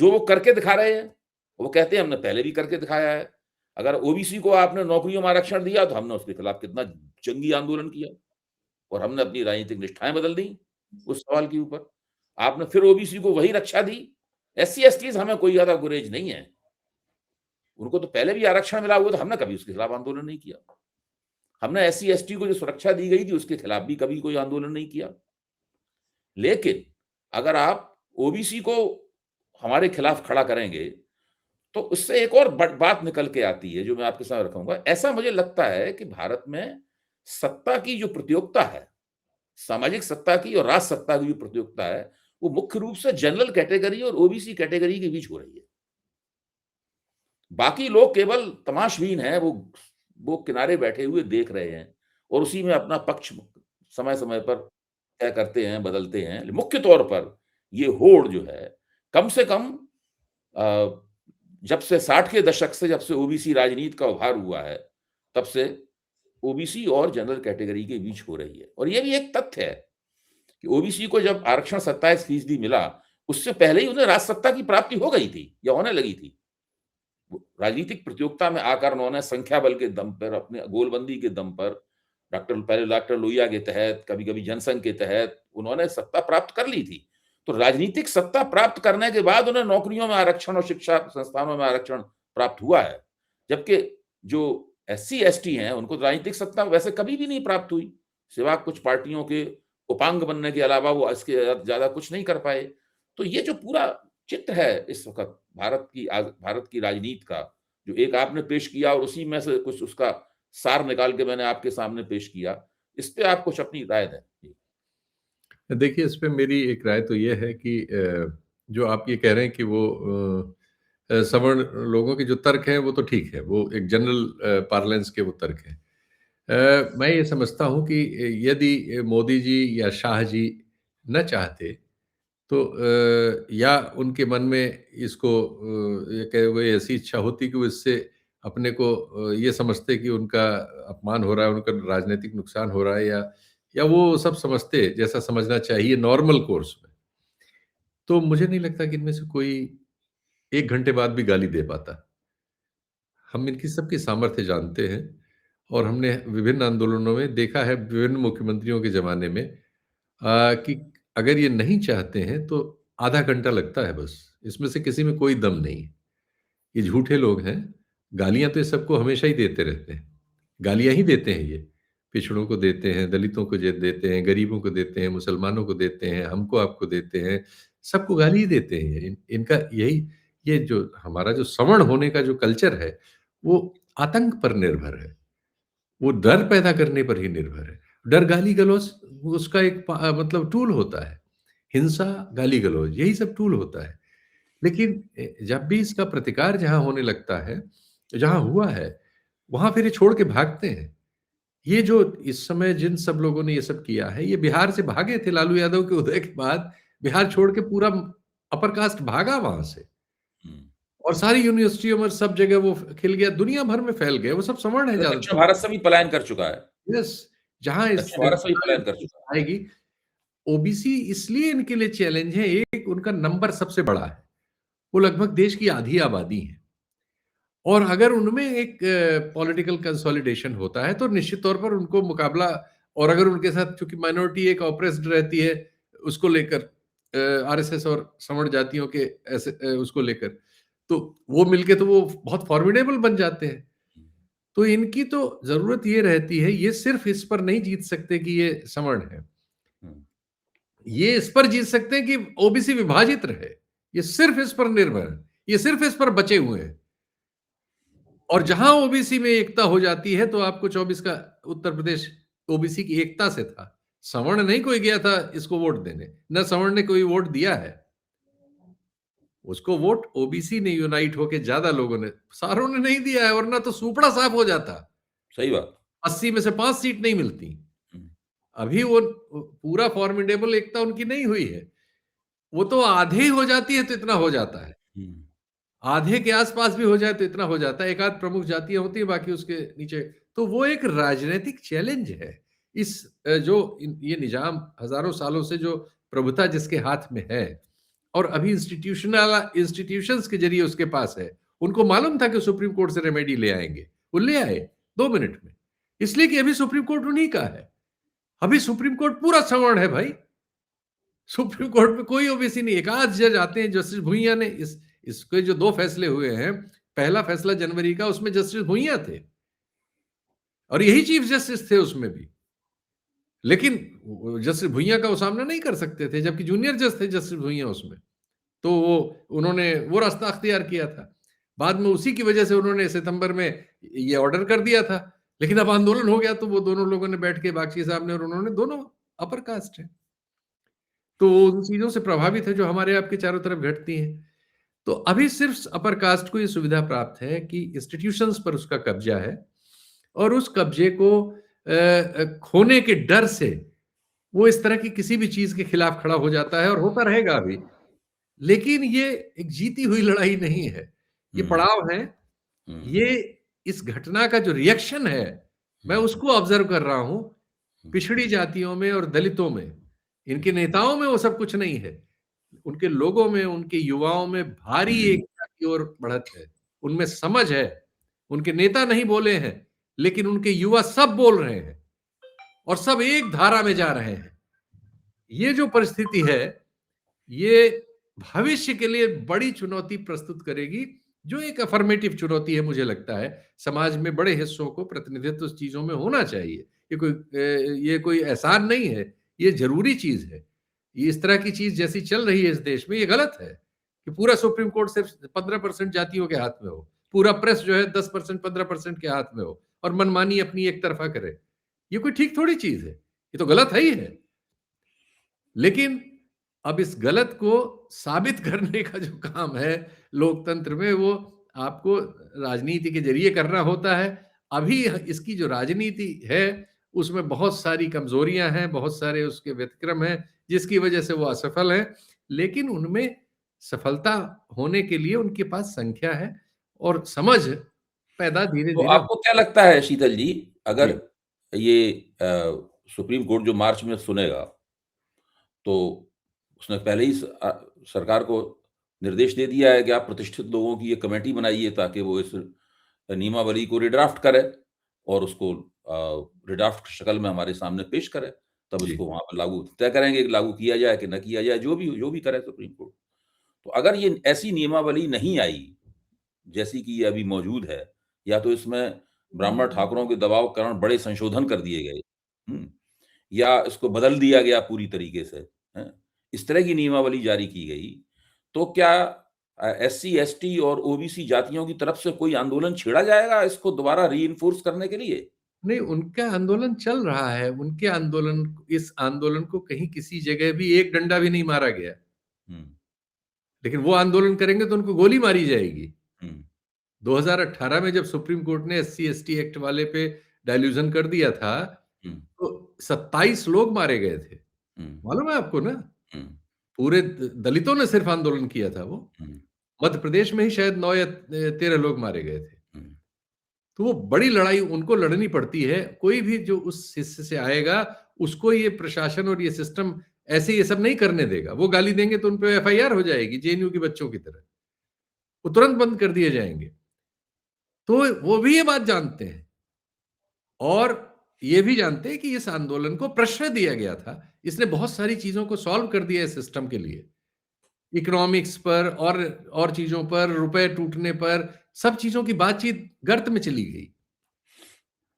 वो करके दिखा रहे हैं, वो कहते हैं हमने पहले भी करके दिखाया है। अगर ओबीसी को आपने नौकरियों में आरक्षण दिया तो हमने उसके खिलाफ कितना जंगी आंदोलन किया। और हमने अपनी राजनीतिक निष्ठाएँ बदल दी उस सवाल के ऊपर। आपने फिर ओबीसी को वही रक्षा दी। एससी-एसटीज़ हमें कोई ज़्यादा गुरेज नहीं है। उनको तो पहले भी आरक्षण मिला हुआ था, हमने कभी उसके खिलाफ आंदोलन नहीं किया। हमने एससी-एसटी को जो सुरक्षा दी गई थी, उसके खिलाफ भी कभी कोई आंदोलन नहीं किया। लेकिन अगर आप ओबीसी को हमारे खिलाफ खड़ा करेंगे, तो उससे एक और बात निकल के आती है, जो मैं आपके सामने रखूँगा। ऐसा मुझे लगता है कि भारत में सत्ता की जो प्रतियोगिता है, सामाजिक सत्ता की और राज सत्ता की जो प्रतियोगिता है, वो मुख्य रूप से जनरल कैटेगरी और ओबीसी कैटेगरी के बीच हो रही है। बाकी लोग केवल तमाशबीन हैं, वो किनारे बैठे हुए देख रहे हैं और उसी में अपना पक्ष समय-समय पर तय करते हैं, बदलते हैं। मुख्य तौर पर ये होड़ जो है, कम से कम अ, जब से 60 के दशक से जब से ओबीसी राजनीति का उभार हुआ है, तब से ओबीसी और जनरल कैटेगरी के बीच हो रही है। और ये भी एक तथ्य है कि ओबीसी को जब आरक्षण 27% मिला, उससे पहले ही उन्हें राजसत्ता की प्राप्ति हो गई थी या होने लगी थी। वो राजनीतिक प्रतियोगिता में आकर उन्होंने संख्या बल के दम पर, अपने गोलबंदी के दम पर, पहले डॉक्टर लोहिया के तहत, कभी-कभी जनसंघ के तहत उन्होंने सत्ता प्राप्त कर ली थी। तो राजनीतिक सत्ता प्राप्त करने के बाद उन्हें नौकरियों में आरक्षण और शिक्षा संस्थानों में आरक्षण प्राप्त हुआ है। जबकि जो एससी-एसटी हैं, उनको राजनीतिक सत्ता वैसे कभी भी नहीं प्राप्त हुई। सिवा कुछ पार्टियों के उपांग बनने के अलावा वो इसके ज़्यादा कुछ नहीं कर पाए। तो ये जो पूरा चित्र है इस वक़्त भारत की राजनीति का, जो एक आपने पेश किया और उसी में से कुछ उसका सार निकाल के मैंने आपके सामने पेश किया। इस पे आप कुछ अपनी राय दें? जी। देखिए, इस पे मेरी एक राय तो ये है कि जो आप ये कह रहे हैं कि वो सवर्ण लोगों के जो तर्क हैं, वो तो ठीक है, वो एक जनरल पार्लेंस के वो तर्क हैं। मैं ये समझता हूँ कि यदि मोदी जी या शाह जी न चाहते, तो या उनके मन में इसको ये कहे कोई ऐसी इच्छा होती कि वो इससे अपने को ये समझते कि उनका अपमान हो रहा है, उनका राजनीतिक नुकसान हो रहा है, या वो सब समझते जैसा समझना चाहिए नॉर्मल कोर्स में, तो मुझे नहीं लगता कि इनमें से कोई 1 घंटे बाद भी गाली दे पाता। हम इनकी सबकी सामर्थ्य जानते हैं और हमने विभिन्न आंदोलनों में देखा है, विभिन्न मुख्यमंत्रियों के ज़माने में कि अगर ये नहीं चाहते हैं तो आधा घंटा लगता है बस। इसमें से किसी में कोई दम नहीं है। ये झूठे लोग हैं। गालियाँ तो ये सबको हमेशा ही देते रहते हैं। गालियाँ ही देते हैं ये। पिछड़ों को देते हैं, दलितों को देते हैं, गरीबों को देते हैं, मुसलमानों को देते हैं, हमको आपको देते हैं, सबको गाली ही देते हैं ये। इनका यही, ये जो हमारा जो सवर्ण होने का जो कल्चर है, वो आतंक पर निर्भर है। वो डर पैदा करने पर ही निर्भर है। डर गाली-गलौज उसका एक मतलब टूल होता है। हिंसा, गाली-गलौज यही सब टूल होता है। लेकिन जब भी इसका प्रतिकार जहाँ होने लगता है, जहाँ हुआ है, वहाँ फिर ये छोड़ के भागते हैं। ये जो इस समय जिन सब लोगों ने ये सब किया है, ये बिहार से भागे थे लालू यादव के उदय के बाद, बिहार छोड़ के पूरा अपर कास्ट भागा वहाँ से। हुँ। और सारी यूनिवर्सिटियों में सब जगह वो खिल गया, दुनिया भर में फैल गए, वो सब सवर्ण है दक्षिण ज़्यादातर। भारत से भी पलायन कर चुका है। यस, जहाँ इस दक्षिण भारत से भी पलायन कर चुका है। आएगी, ओबीसी इसलिए इनके लिए चैलेंज है, एक उनका नंबर सबसे बड़ा है। वो लगभग देश की आधी आबादी है और अगर उनमें एक पॉलिटिकल कंसोलिडेशन होता है, तो निश्चित तौर पर उनको मुकाबला, और अगर उनके साथ चूँकि माइनॉरिटी एक ऑप्रेस्ड रहती है, उसको लेकर आरएसएस और सवर्ण जातियों के ऐसे उसको लेकर, तो वो मिलके तो वो बहुत फॉर्मिडेबल बन जाते हैं। तो इनकी तो ज़रूरत ये रहती है, ये सिर्फ़ इस पर नहीं जीत सकते कि ये सवर्ण है। हुँ। ये इस पर जीत सकते हैं कि ओबीसी विभाजित रहे। ये सिर्फ़ इस पर निर्भर है। ये सिर्फ़ इस पर बचे हुए हैं। और जहाँ ओबीसी में एकता हो जाती है, तो आपको 24 का उत्तर प्रदेश ओबीसी की एकता से था। सवर्ण नहीं कोई गया था इसको वोट देने, ना सवर्ण ने कोई वोट दिया है। उसको वोट ओबीसी ने यूनाइट होके ज़्यादा लोगों ने, सारों ने नहीं दिया है, वरना तो सूपड़ा साफ हो जाता। सही बात। 80 में से 5 सीट नहीं मिलती। हुँ। अभी वो पूरा फॉर्मिडेबल एकता उनकी नहीं हुई है। वो तो आधे ही हो जाती है तो इतना हो जाता है। हुँ। आधे के आस-पास भी हो जाए तो इतना हो जाता है। एक आध प्रमुख जातियाँ होती हैं, बाकी उसके नीचे। तो वो एक राजनैतिक चैलेंज है। इस जो ये निज़ाम हज़ारों सालों से जो प्रभुता जिसके हाथ में है और अभी इंस्टीट्यूशंस के ज़रिए उसके पास है। उनको मालूम था कि सुप्रीम कोर्ट से रेमेडी ले आएँगे। वो ले आए 2 मिनट में। इसलिए कि अभी सुप्रीम कोर्ट उन्हीं का है। अभी सुप्रीम कोर्ट पूरा सवर्ण है भाई। सुप्रीम कोर्ट में कोई ओबीसी नहीं, एक आध जज आते हैं। जस्टिस भुइयां ने इसके जो 2 फैसले हुए हैं, पहला फैसला जनवरी का, उसमें जस्टिस भुइयां थे और यही चीफ जस्टिस थे उसमें भी। लेकिन जस्टिस भुइयां का वो सामना नहीं कर सकते थे, जबकि जूनियर जज थे जस्टिस भुइयां उसमें। तो उन्होंने वो रास्ता अख्तियार किया था। बाद में उसी की वजह से उन्होंने सितंबर में ये ऑर्डर कर दिया था। लेकिन अब आंदोलन हो गया तो वो दोनों लोगों ने बैठ के, बागची साहब ने और उन्होंने, दोनों अपर कास्ट है, तो उन चीजों से प्रभावित है जो हमारे आपके चारों तरफ घटती हैं। तो अभी सिर्फ अपर कास्ट को ये सुविधा प्राप्त है कि इंस्टीट्यूशंस पर उसका कब्जा है और उस कब्जे को खोने के डर से वो इस तरह की किसी भी चीज के खिलाफ खड़ा हो जाता है और होता रहेगा अभी। लेकिन ये एक जीती हुई लड़ाई नहीं है, ये पड़ाव है। ये इस घटना का जो रिएक्शन है, मैं उसको ऑब्जर्व कर रहा हूं। पिछड़ी जातियों में और दलितों में, इनके नेताओं में वो सब कुछ नहीं है, उनके लोगों में, उनके युवाओं में भारी एकता की ओर बढ़त है। उनमें समझ है। उनके नेता नहीं बोले हैं, लेकिन उनके युवा सब बोल रहे हैं और सब एक धारा में जा रहे हैं। ये जो परिस्थिति है, ये भविष्य के लिए बड़ी चुनौती प्रस्तुत करेगी, जो एक अफर्मेटिव चुनौती है। मुझे लगता है समाज में बड़े हिस्सों को प्रतिनिधित्व उस चीजों में होना चाहिए। ये कोई एहसान नहीं है, ये जरूरी चीज है। ये इस तरह की चीज जैसी चल रही है इस देश में, ये गलत है कि पूरा सुप्रीम कोर्ट सिर्फ 15% जातियों के हाथ में हो, पूरा प्रेस जो है 10% 15% के हाथ में हो और मनमानी अपनी एक तरफा करे। ये कोई ठीक थोड़ी चीज है, ये तो गलत है ही है। लेकिन अब इस गलत को साबित करने का जो काम है लोकतंत्र में, वो आपको राजनीति के जरिए करना होता है। अभी इसकी जो राजनीति है उसमें बहुत सारी कमजोरियां हैं, बहुत सारे उसके व्यतिक्रम हैं, जिसकी वजह से वो असफल हैं। लेकिन उनमें सफलता होने के लिए उनके पास संख्या है और समझ पैदा धीरे तो धीरे। आपको क्या लगता है शीतल जी, अगर जी, ये सुप्रीम कोर्ट जो मार्च में सुनेगा, तो उसने पहले ही सरकार को निर्देश दे दिया है कि आप प्रतिष्ठित लोगों की एक कमेटी बनाइए ताकि वो इस नियमावली को रिड्राफ्ट करे और उसको रिड्राफ्ट शक्ल में हमारे सामने पेश करे। तब जी, इसको वहाँ पर लागू तय करेंगे कि लागू किया जाए कि न किया जाए, जो भी करे सुप्रीम कोर्ट। तो अगर ये ऐसी नियमावली नहीं आई, जैसी कि ये अभी मौजूद है, या तो इसमें ब्राह्मण ठाकुरों के दबाव के कारण बड़े संशोधन कर दिए गए, हुँ, या इसको बदल दिया गया पूरी तरीके से, हैं? इस तरह की नियमावली जारी की गई, तो क्या एससी, एसटी और ओबीसी जातियों की तरफ से कोई आंदोलन छेड़ा जाएगा इसको दोबारा रीइन्फोर्स करने के लिए? नहीं, उनका आंदोलन चल रहा है। उनके आंदोलन, इस आंदोलन को कहीं किसी जगह भी एक डंडा भी नहीं मारा गया। हुँ, लेकिन वो आंदोलन करेंगे तो उनको गोली मारी जाएगी। हुँ, 2018 में जब सुप्रीम कोर्ट ने एससी एसटी एक्ट वाले पे डाइल्यूजन कर दिया था, हुँ, तो 27 लोग मारे गए थे। हुँ, मालूम है आपको ना? हुँ, पूरे दलितों ने सिर्फ आंदोलन किया था वो। हुँ, मध्य प्रदेश में ही शायद 9 या 13 लोग मारे गए थे। हुँ, तो वो बड़ी लड़ाई उनको लड़नी पड़ती है। कोई भी जो उस हिस्से से आएगा, उसको ये प्रशासन और ये सिस्टम ऐसे ये सब नहीं करने देगा। वो गाली देंगे तो उन पे एफआईआर हो जाएगी, जेएनयू के बच्चों की तरह। वो तुरंत बंद कर दिए जाएंगे। तो वो भी ये बात जानते हैं और ये भी जानते हैं कि इस आंदोलन को प्रश्रय दिया गया था। इसने बहुत सारी चीजों को सॉल्व कर दिया है सिस्टम के लिए। इकोनॉमिक्स पर और चीजों पर, रुपए टूटने पर, सब चीजों की बातचीत गर्त में चली गई।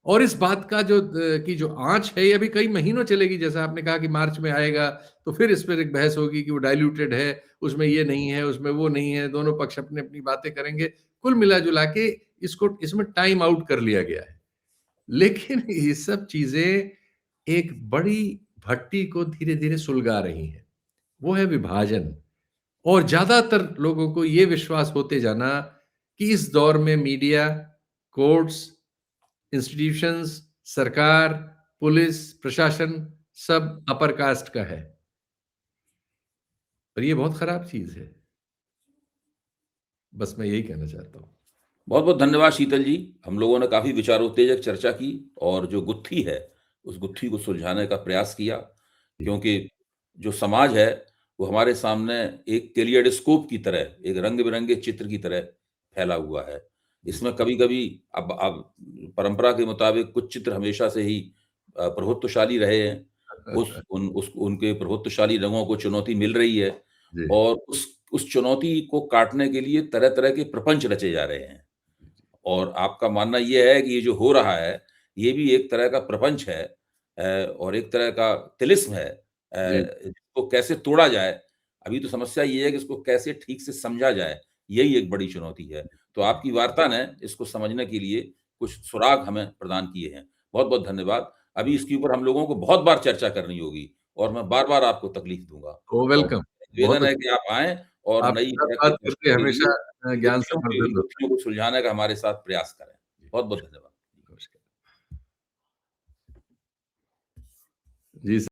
और इस बात का जो आँच है, ये अभी कई महीनों चलेगी। जैसा आपने कहा कि मार्च में आएगा, तो फिर इस पर एक बहस होगी कि वो डाइल्यूटेड है, उसमें ये नहीं है, उसमें वो नहीं है। दोनों पक्ष अपनी-अपनी बातें करेंगे। कुल मिला-जुला के इसमें टाइम आउट कर लिया गया है। लेकिन ये सब चीज़ें एक बड़ी भट्टी को धीरे-धीरे सुलगा रही हैं। वो है विभाजन। और ज़्यादातर लोगों को ये विश्वास होते जाना कि इस दौर में मीडिया, कोर्ट्स, इंस्टीट्यूशंस, सरकार, पुलिस, प्रशासन सब अपर कास्ट का है। और ये बहुत खराब चीज़ है। बस मैं यही कहना चाहता हूँ। बहुत-बहुत धन्यवाद शीतल जी। हम लोगों ने काफ़ी विचारोत्तेजक चर्चा की और जो गुत्थी है, उस गुत्थी को सुलझाने का प्रयास किया, जी, क्योंकि जो समाज है, वो हमारे सामने एक कैलियोडोस्कोप की तरह, एक रंग-बिरंगे चित्र की तरह फैला हुआ है। जी, इसमें कभी-कभी अब परंपरा के मुताबिक कुछ चित्र हमेशा से ही प्रभुत्वशाली रहे हैं, उस उनके प्रभुत्वशाली रंगों को चुनौती मिल रही है जी। और उस चुनौती को काटने के लिए तरह-तरह के प्रपंच रचे जा रहे हैं। और आपका मानना ये है कि ये जो हो रहा है, ये भी एक तरह का प्रपंच है और एक तरह का तिलिस्म है जी, जिसको कैसे तोड़ा जाए, अभी तो समस्या ये है कि इसको कैसे ठीक से समझा जाए, यही एक बड़ी चुनौती है। तो जी, आपकी वार्ता ने इसको समझने के लिए कुछ सुराग हमें प्रदान किए हैं। बहुत-बहुत धन्यवाद। अभी इसके ऊपर हम लोगों को बहुत बार चर्चा करनी होगी और मैं बार-बार आपको तकलीफ दूँगा ओह और वेलकम। बहुत निवेदन है अच्छा। कि आप आएँ और नई आपके साथ तरह के बात प्रश्नों करके के लिए हमेशा इन ज्ञान इन संवर्धन होता गुत्थियों को सुलझाने का हमारे साथ प्रयास करें। है। जी, बहुत-बहुत नमस्कार, धन्यवाद। नमस्कार। जी।